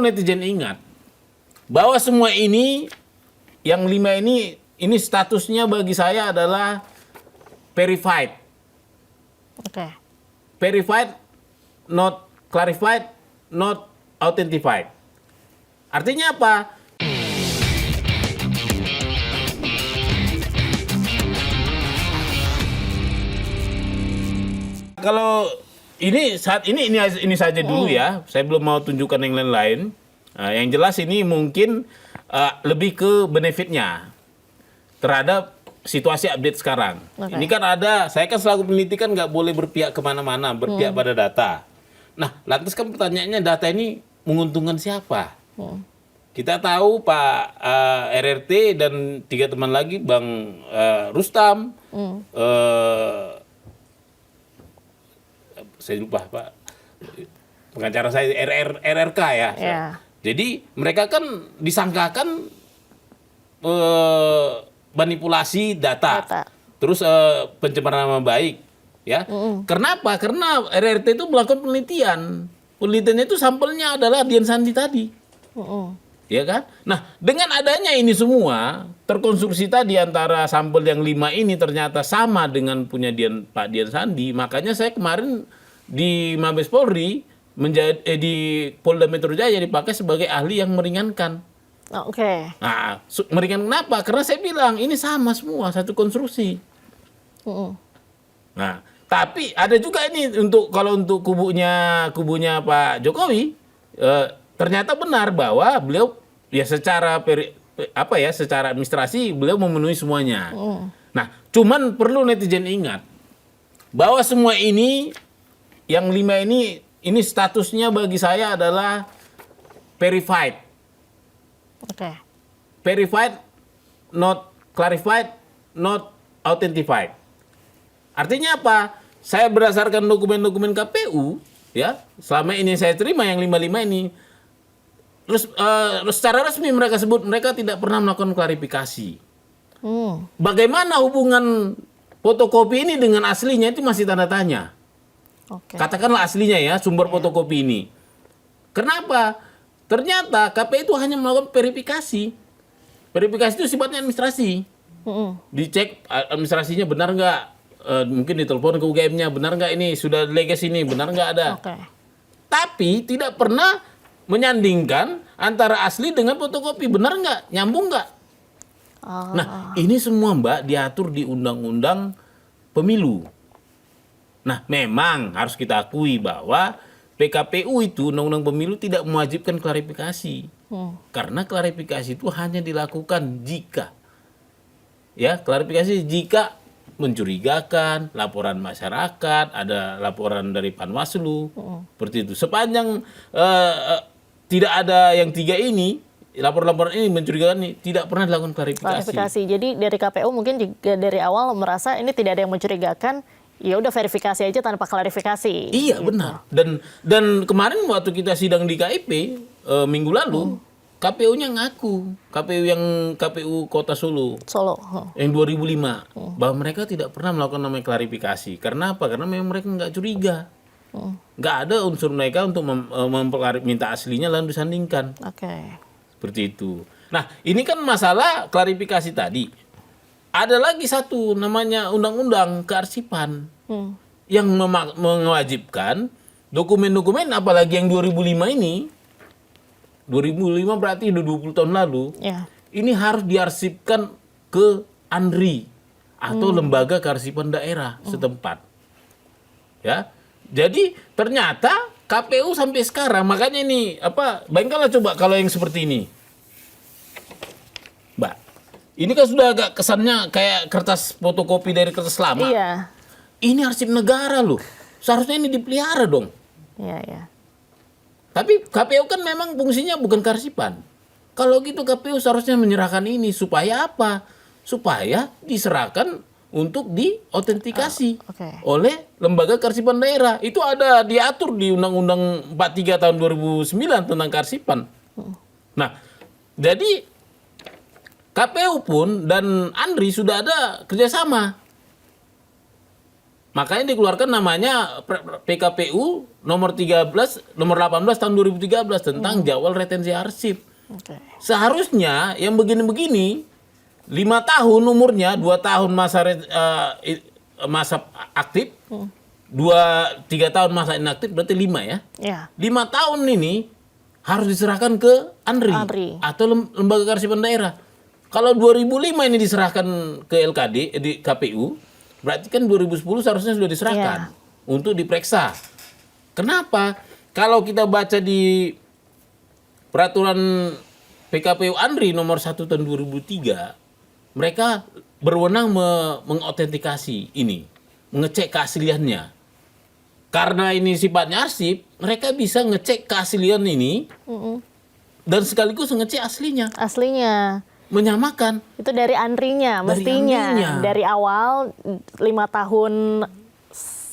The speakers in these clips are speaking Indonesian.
netizen ingat bahwa semua ini, yang 5 ini statusnya bagi saya adalah verified. Oke. Verified, not clarified, not authentified. Artinya apa? Kalau saat ini saja dulu ya. Saya belum mau tunjukkan yang lain-lain. Yang jelas ini mungkin lebih ke benefitnya terhadap situasi update sekarang. Okay. Ini kan saya kan selaku peneliti kan nggak boleh berpihak kemana-mana, berpihak pada data. Nah, lantas kan pertanyaannya, data ini menguntungkan siapa? Kita tahu Pak RRT dan 3 teman lagi, Bang Rustam, saya lupa Pak, pengacara saya RRK ya. Yeah. Jadi mereka kan disangkakan manipulasi data. Terus pencemaran nama baik, ya. Kenapa? Karena RRT itu melakukan penelitian. Penelitiannya itu sampelnya adalah Dian Sandi tadi. Ya kan? Nah, dengan adanya ini semua terkonstruksi tadi antara sampel yang 5 ini ternyata sama dengan punya Pak Dian Sandi, makanya saya kemarin di Mabes Polri di Polda Metro Jaya dipakai sebagai ahli yang meringankan. Oke. Nah, meringankan kenapa? Karena saya bilang ini sama semua, satu konstruksi. Nah, tapi ada juga ini kalau untuk kubunya Pak Jokowi, ternyata benar bahwa beliau ya secara administrasi beliau memenuhi semuanya. Nah, cuman perlu netizen ingat bahwa semua ini, yang 5 ini statusnya bagi saya adalah verified. Oke. Verified, not clarified, not authentified. Artinya apa? Saya berdasarkan dokumen-dokumen KPU, ya, selama ini saya terima yang 55 ini, secara resmi mereka sebut mereka tidak pernah melakukan klarifikasi. Bagaimana hubungan fotokopi ini dengan aslinya itu masih tanda tanya. Oke. Katakanlah aslinya ya, sumber fotokopi ini. Kenapa? Ternyata KPU itu hanya melakukan verifikasi. Verifikasi itu sifatnya administrasi. Dicek administrasinya benar nggak? Mungkin ditelepon ke UGM-nya, benar nggak ini? Sudah leges ini, benar nggak ada? Oke. Tapi tidak pernah menyandingkan antara asli dengan fotokopi. Benar nggak? Nyambung nggak? Nah, ini semua Mbak diatur di Undang-Undang Pemilu. Nah, memang harus kita akui bahwa PKPU itu, Undang-Undang Pemilu, tidak mewajibkan klarifikasi. Karena klarifikasi itu hanya dilakukan jika klarifikasi mencurigakan, laporan masyarakat, ada laporan dari Panwaslu, seperti itu. Sepanjang tidak ada yang 3 ini, laporan-laporan ini mencurigakan, ini tidak pernah dilakukan klarifikasi. Jadi dari KPU mungkin juga dari awal merasa ini tidak ada yang mencurigakan, ya udah verifikasi aja tanpa klarifikasi. Iya, gitu. benar. Dan kemarin waktu kita sidang di KIP minggu lalu, KPU-nya ngaku, KPU Kota Solo. Yang 2005, bahwa mereka tidak pernah melakukan namanya klarifikasi. Karena apa? Karena memang mereka nggak curiga. Nggak ada unsur mereka untuk minta aslinya lalu disandingkan. Oke. Seperti itu. Nah, ini kan masalah klarifikasi tadi. Ada lagi satu namanya Undang-Undang Kearsipan yang mewajibkan dokumen-dokumen, apalagi yang 2005 ini, 2005 berarti udah 20 tahun lalu, ini harus diarsipkan ke ANRI atau Lembaga Kearsipan Daerah setempat. Ya, jadi ternyata KPU sampai sekarang, makanya ini bayangkanlah coba kalau yang seperti ini, Mbak. Ini kan sudah agak kesannya kayak kertas fotokopi dari kertas lama. Iya. Ini arsip negara loh. Seharusnya ini dipelihara dong. Iya. Tapi KPU kan memang fungsinya bukan kearsipan. Kalau gitu KPU seharusnya menyerahkan ini supaya apa? Supaya diserahkan untuk diautentikasi oleh Lembaga Kearsipan Daerah. Itu ada diatur di Undang-Undang 43 tahun 2009 tentang kearsipan. Nah, jadi KPU pun dan ANRI sudah ada kerjasama. Makanya dikeluarkan namanya PKPU nomor 18 tahun 2013 tentang jadwal retensi arsip. Oke. Seharusnya yang begini-begini 5 tahun umurnya, 2 tahun masa aktif, 3 tahun masa inaktif, berarti 5 ya. Ya. 5 tahun ini harus diserahkan ke ANRI. Atau lembaga kearsipan daerah. Kalau 2005 ini diserahkan ke LKD, di KPU, berarti kan 2010 seharusnya sudah diserahkan untuk diperiksa. Kenapa? Kalau kita baca di peraturan PKPU ANRI nomor 1 tahun 2003, mereka berwenang mengautentikasi ini, mengecek keasliannya. Karena ini sifatnya arsip, mereka bisa ngecek keaslian ini dan sekaligus ngecek aslinya. Aslinya. Menyamakan. Itu dari ANRI-nya, mestinya. Dari awal 5 tahun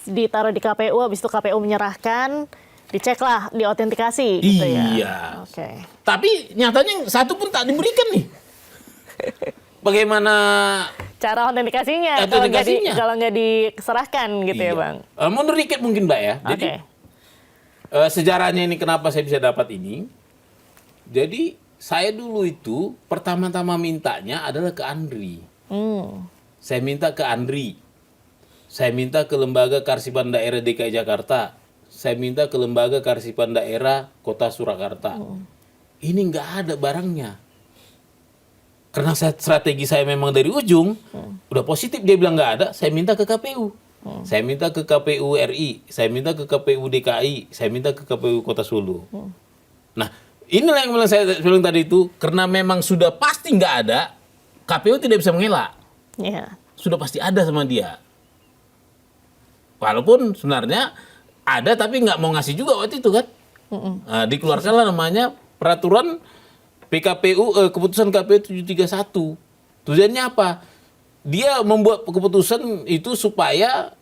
ditaruh di KPU, habis itu KPU menyerahkan, diceklah, diautentikasi gitu ya. Iya. Oke. Tapi nyatanya satu pun tak diberikan nih. Bagaimana Cara autentikasinya, kalau nggak diserahkan gitu ya Bang? Mundur dikit mungkin Mbak ya. Jadi sejarahnya ini kenapa saya bisa dapat ini. Jadi saya dulu itu pertama-tama mintanya adalah ke ANRI. Saya minta ke ANRI. Saya minta ke Lembaga Kearsipan Daerah DKI Jakarta. Saya minta ke Lembaga Kearsipan Daerah Kota Surakarta. Ini nggak ada barangnya. Karena strategi saya memang dari ujung, udah positif dia bilang nggak ada, saya minta ke KPU. Saya minta ke KPU RI, saya minta ke KPU DKI, saya minta ke KPU Kota Solo. Nah, inilah yang saya bilang tadi itu, karena memang sudah pasti nggak ada, KPU tidak bisa mengelak. Sudah pasti ada sama dia. Walaupun sebenarnya ada tapi nggak mau ngasih juga waktu itu kan. Dikeluarkanlah namanya peraturan PKPU, keputusan KPU 731. Tujuannya apa? Dia membuat keputusan itu supaya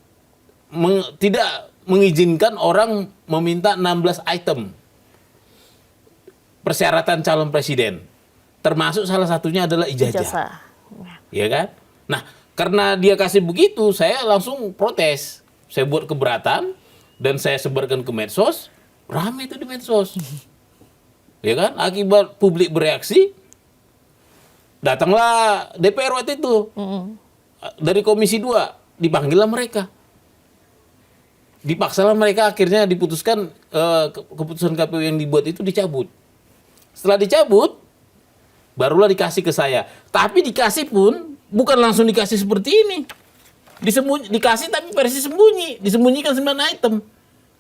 tidak mengizinkan orang meminta 16 item persyaratan calon presiden. Termasuk salah satunya adalah ijazah. Ya kan? Nah, karena dia kasih begitu, saya langsung protes. Saya buat keberatan dan saya sebarkan ke medsos. Rame itu di medsos. Ya kan? Akibat publik bereaksi, datanglah DPR waktu itu. Dari Komisi 2, dipanggillah mereka. Dipaksalah mereka, akhirnya diputuskan keputusan KPU yang dibuat itu dicabut. Setelah dicabut, barulah dikasih ke saya. Tapi dikasih pun, bukan langsung dikasih seperti ini. Dikasih tapi versi sembunyi. Disembunyikan 9 item.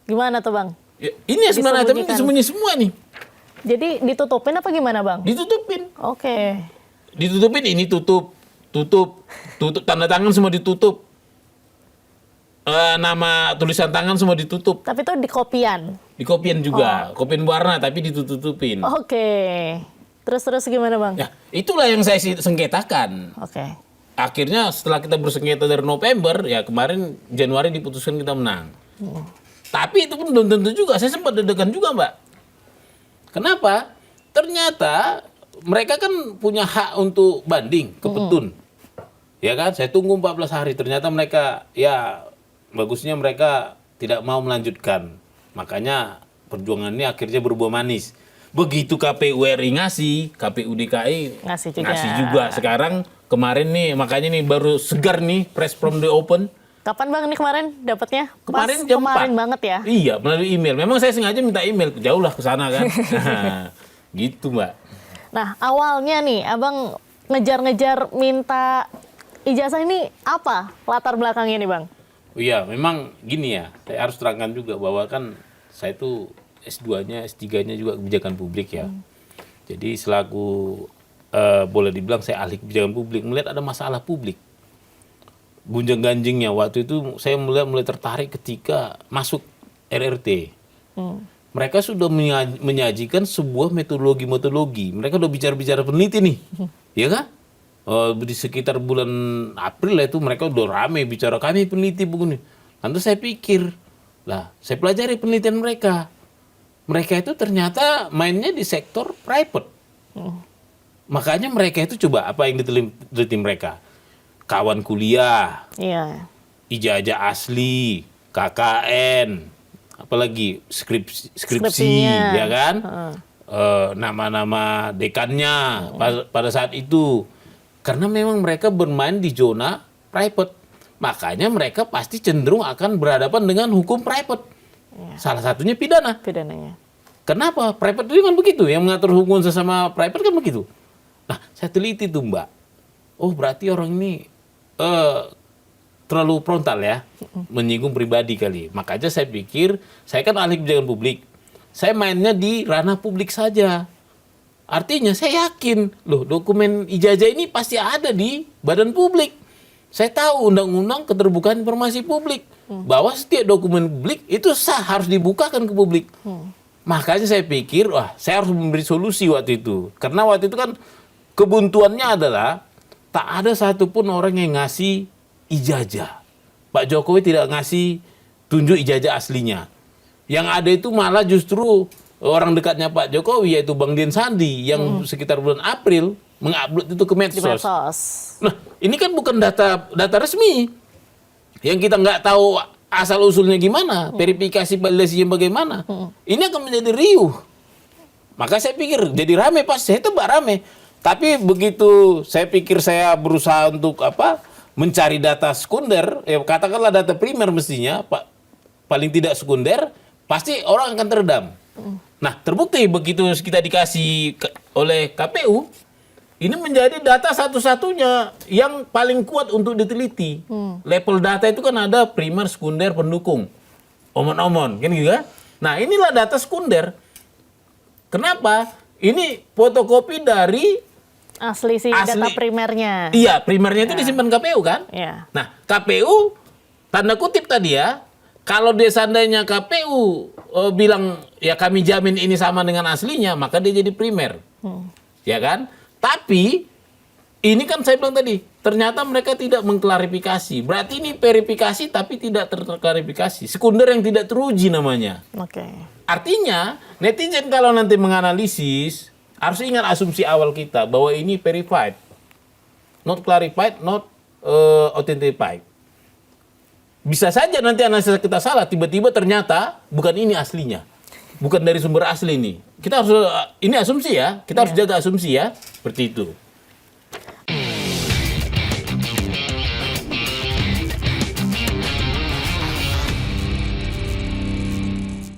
Gimana tuh Bang? Ya, ini 9 item ini disembunyi semua nih. Jadi ditutupin apa gimana Bang? Ditutupin. Oke. Ditutupin, ini tutup, tanda tangan semua ditutup. Nama tulisan tangan semua ditutup. Tapi itu di kopian? Di kopian juga, kopian warna tapi ditutupin. Oke. Terus gimana Bang? Ya, itulah yang saya sengketakan. Oke. Akhirnya setelah kita bersengketa dari November, ya kemarin Januari diputuskan kita menang. Tapi itu pun belum tentu juga, saya sempat deg-degan juga Mbak. Kenapa? Ternyata mereka kan punya hak untuk banding ke Petun. Ya kan? Saya tunggu 14 hari. Ternyata mereka, ya bagusnya mereka tidak mau melanjutkan. Makanya perjuangan ini akhirnya berbuah manis. Begitu KPU RI ngasih, KPU DKI ngasih juga. Sekarang kemarin nih, makanya nih baru segar nih press from the open. Kapan Bang nih kemarin dapatnya? Kemarin jam 4. Kemarin banget ya? Iya, melalui email. Memang saya sengaja minta email, jauh lah ke sana kan. Gitu Mbak. Nah, awalnya nih Abang ngejar-ngejar minta ijazah ini apa latar belakangnya nih Bang? Iya, memang gini ya. Saya harus terangkan juga bahwa kan saya tuh S2-nya, S3-nya juga kebijakan publik ya. Jadi selaku boleh dibilang saya ahli kebijakan publik, melihat ada masalah publik. Gunjang-ganjingnya waktu itu saya mulai tertarik ketika masuk RRT. Mereka sudah menyajikan sebuah metodologi. Mereka udah bicara-bicara peneliti nih. Ya kan? Di sekitar bulan April itu mereka udah rame bicara kami peneliti begini. Lalu saya pikir, lah saya pelajari penelitian mereka. Mereka itu ternyata mainnya di sektor private. Makanya mereka itu coba apa yang diteliti mereka. Kawan kuliah. Iya. ijazah asli, KKN, apalagi skripsi, Skripsinya. ya kan? Nama-nama dekannya pada saat itu. Karena memang mereka bermain di zona private. Makanya mereka pasti cenderung akan berhadapan dengan hukum private. Salah satunya pidana. Pidananya. Kenapa? Private itu kan begitu. Yang mengatur hubungan sesama private kan begitu. Nah, saya teliti tuh Mbak. Oh, berarti orang ini terlalu frontal ya. Menyinggung pribadi kali. Makanya saya pikir, saya kan ahli kebijakan publik. Saya mainnya di ranah publik saja. Artinya saya yakin, loh dokumen ijazah ini pasti ada di badan publik. Saya tahu undang-undang keterbukaan informasi publik. Bahwa setiap dokumen publik itu sah, harus dibukakan ke publik. Makanya saya pikir, wah saya harus memberi solusi waktu itu. Karena waktu itu kan kebuntuannya adalah tak ada satupun orang yang ngasih ijazah. Pak Jokowi tidak ngasih tunjuk ijazah aslinya. Yang ada itu malah justru orang dekatnya Pak Jokowi, yaitu Bang Din Sandi, yang sekitar bulan April mengupload itu ke Di medsos. medsos. Nah, ini kan bukan data resmi. Yang kita nggak tahu asal-usulnya gimana, verifikasi validasinya bagaimana. Ini akan menjadi riuh. Maka saya pikir jadi rame, pas saya tebak rame. Tapi begitu saya pikir saya berusaha untuk mencari data sekunder, katakanlah data primer mestinya, paling tidak sekunder, pasti orang akan teredam. Nah, terbukti begitu kita dikasih oleh KPU, ini menjadi data satu-satunya yang paling kuat untuk diteliti. Level data itu kan ada primer, sekunder, pendukung. Omon-omon, kan gitu kan? Nah, inilah data sekunder. Kenapa? Ini fotokopi dari Asli data primernya. Iya, primernya itu disimpan KPU kan? Iya. Nah, KPU tanda kutip tadi ya, kalau dia seandainya KPU bilang ya kami jamin ini sama dengan aslinya, maka dia jadi primer. Ya kan? Tapi ini kan saya bilang tadi, ternyata mereka tidak mengklarifikasi. Berarti ini verifikasi tapi tidak terklarifikasi. Sekunder yang tidak teruji namanya. Oke. Artinya, netizen kalau nanti menganalisis, harus ingat asumsi awal kita bahwa ini verified. Not clarified, not authenticated. Bisa saja nanti analisa kita salah, tiba-tiba ternyata bukan ini aslinya. Bukan dari sumber asli ini. Kita harus, ini asumsi ya, kita harus jaga asumsi ya, seperti itu.